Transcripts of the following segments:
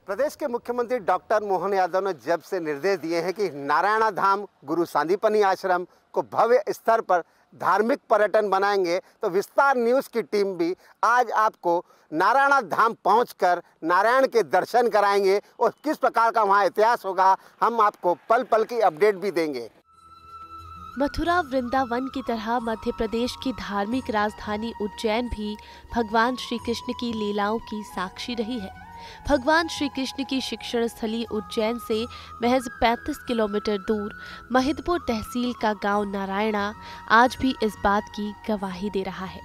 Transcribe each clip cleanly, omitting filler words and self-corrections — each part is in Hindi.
प्रदेश के मुख्यमंत्री डॉक्टर मोहन यादव ने जब से निर्देश दिए हैं कि नारायण धाम गुरु सांदीपनि आश्रम को भव्य स्तर पर धार्मिक पर्यटन बनाएंगे, तो विस्तार न्यूज़ की टीम भी आज आपको नारायण धाम पहुंचकर नारायण के दर्शन कराएंगे और किस प्रकार का वहां इतिहास होगा, हम आपको पल पल की अपडेट भी देंगे। मथुरा वृंदावन की तरह मध्य प्रदेश की धार्मिक राजधानी उज्जैन भी भगवान श्री कृष्ण की लीलाओं की साक्षी रही है। भगवान श्री कृष्ण की शिक्षण स्थली उज्जैन से महज 35 किलोमीटर दूर महिदपुर तहसील का गांव नारायणा आज भी इस बात की गवाही दे रहा है।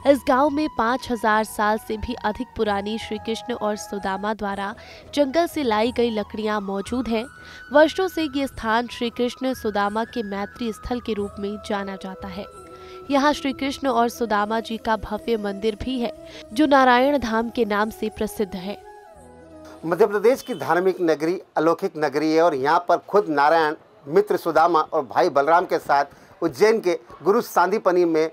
इस गांव में 5000 साल से भी अधिक पुरानी श्री कृष्ण और सुदामा द्वारा जंगल से लाई गई लकड़ियां मौजूद हैं। वर्षों से ये स्थान श्री कृष्ण सुदामा के मैत्री स्थल के रूप में जाना जाता है। यहाँ श्री कृष्ण और सुदामा जी का भव्य मंदिर भी है, जो नारायण धाम के नाम से प्रसिद्ध है। मध्य प्रदेश की धार्मिक नगरी अलौकिक नगरी है और यहाँ पर खुद नारायण मित्र सुदामा और भाई बलराम के साथ उज्जैन के गुरु सांदीपनि में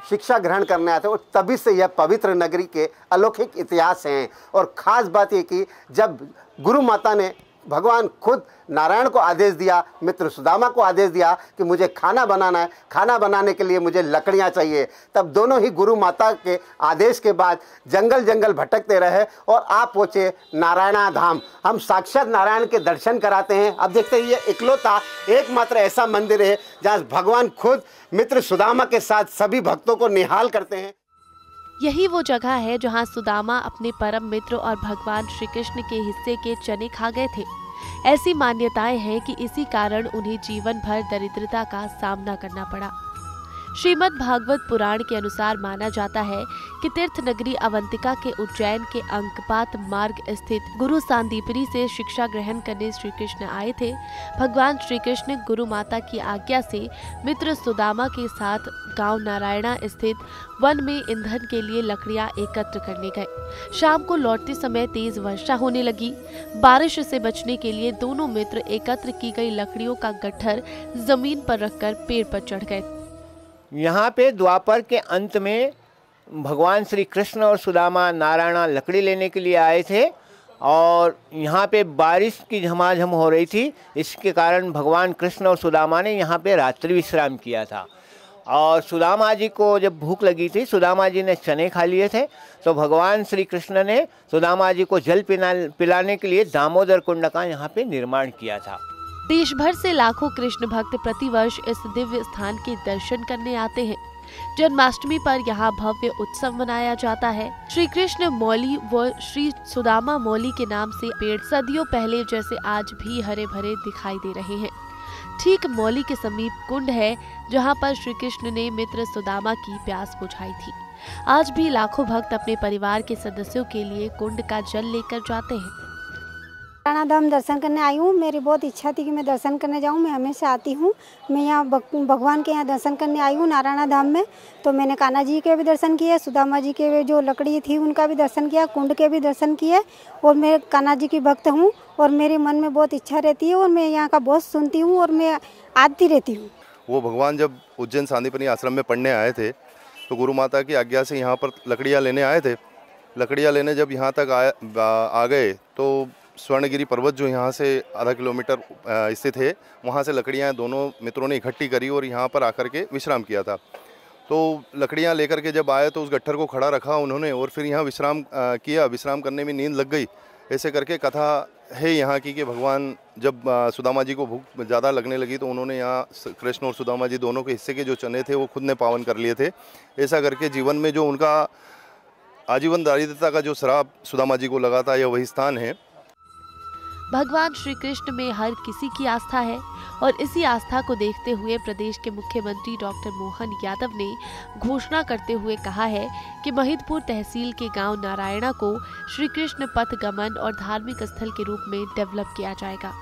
शिक्षा ग्रहण करने आते हैं और तभी से यह पवित्र नगरी के अलौकिक इतिहास हैं। और ख़ास बात ये कि जब गुरु माता ने भगवान खुद नारायण को आदेश दिया, मित्र सुदामा को आदेश दिया कि मुझे खाना बनाना है, खाना बनाने के लिए मुझे लकड़ियां चाहिए, तब दोनों ही गुरु माता के आदेश के बाद जंगल जंगल भटकते रहे और आप पहुँचे नारायणा धाम। हम साक्षात नारायण के दर्शन कराते हैं। अब देखते हैं, ये इकलौता एकमात्र ऐसा मंदिर है जहाँ भगवान खुद मित्र सुदामा के साथ सभी भक्तों को निहाल करते हैं। यही वो जगह है जहां सुदामा अपने परम मित्र और भगवान श्री कृष्ण के हिस्से के चने खा गए थे। ऐसी मान्यताएं हैं कि इसी कारण उन्हें जीवन भर दरिद्रता का सामना करना पड़ा। श्रीमद् भागवत पुराण के अनुसार माना जाता है कि तीर्थ नगरी अवंतिका के उज्जैन के अंकपात मार्ग स्थित गुरु सांदीपनि से शिक्षा ग्रहण करने श्री कृष्ण आए थे। भगवान श्री कृष्ण गुरु माता की आज्ञा से मित्र सुदामा के साथ गांव नारायणा स्थित वन में ईंधन के लिए लकड़ियां एकत्र करने गए। शाम को लौटते समय तेज वर्षा होने लगी। बारिश से बचने के लिए दोनों मित्र एकत्र की गई लकड़ियों का गट्ठर जमीन पर रखकर पेड़ पर चढ़ गए। यहाँ पे द्वापर के अंत में भगवान श्री कृष्ण और सुदामा नारायणा लकड़ी लेने के लिए आए थे और यहाँ पे बारिश की झमाझम हो रही थी। इसके कारण भगवान कृष्ण और सुदामा ने यहाँ पे रात्रि विश्राम किया था। और सुदामा जी को जब भूख लगी थी, सुदामा जी ने चने खा लिए थे, तो भगवान श्री कृष्ण ने सुदामा जी को जल पिलाने के लिए दामोदर कुंड का यहाँ पे निर्माण किया था। देश भर से लाखों कृष्ण भक्त प्रतिवर्ष इस दिव्य स्थान के दर्शन करने आते हैं। जन्माष्टमी पर यहाँ भव्य उत्सव मनाया जाता है। श्री कृष्ण मौली व श्री सुदामा मौली के नाम से पेड़ सदियों पहले जैसे आज भी हरे भरे दिखाई दे रहे हैं। ठीक मौली के समीप कुंड है, जहाँ पर श्री कृष्ण ने मित्र सुदामा की प्यास बुझाई थी। आज भी लाखों भक्त अपने परिवार के सदस्यों के लिए कुंड का जल लेकर जाते हैं। नारायण धाम दर्शन करने आई हूँ। मेरी बहुत इच्छा थी कि मैं दर्शन करने जाऊँ। मैं हमेशा आती हूँ। मैं यहाँ भगवान के यहाँ दर्शन करने आई हूँ नारायण धाम में। तो मैंने कान्हा जी के भी दर्शन किए, सुदामा जी के जो लकड़ी थी उनका भी दर्शन किया, कुंड के भी दर्शन किए। और मैं कान्हा जी की भक्त हूँ और मेरे मन में बहुत इच्छा रहती है और मैं यहाँ का बहुत सुनती हूँ और मैं आती रहती हूँ। वो भगवान जब उज्जैन सांदीपनि आश्रम में पढ़ने आए थे तो गुरु माता की आज्ञा से यहाँ पर लकड़ियाँ लेने आए थे। लकड़ियाँ लेने जब यहाँ तक आ गए तो स्वर्णगिरी पर्वत जो यहाँ से आधा किलोमीटर स्थित है, वहाँ से लकड़ियाँ दोनों मित्रों ने इकट्ठी करी और यहाँ पर आकर के विश्राम किया था। तो लकड़ियाँ लेकर के जब आए तो उस गट्ठर को खड़ा रखा उन्होंने और फिर यहाँ विश्राम किया। विश्राम करने में नींद लग गई। ऐसे करके कथा है यहाँ की कि भगवान जब सुदामा जी को भूख ज़्यादा लगने लगी तो उन्होंने यहाँ कृष्ण और सुदामा जी दोनों के हिस्से के जो चने थे वो खुद ने पावन कर लिए थे। ऐसा करके जीवन में जो उनका आजीवन दारिद्रता का जो श्राप सुदामा जी को लगा था, यह वही स्थान है। भगवान श्री कृष्ण में हर किसी की आस्था है और इसी आस्था को देखते हुए प्रदेश के मुख्यमंत्री डॉक्टर मोहन यादव ने घोषणा करते हुए कहा है कि महिदपुर तहसील के गांव नारायणा को श्री कृष्ण पथ गमन और धार्मिक स्थल के रूप में डेवलप किया जाएगा।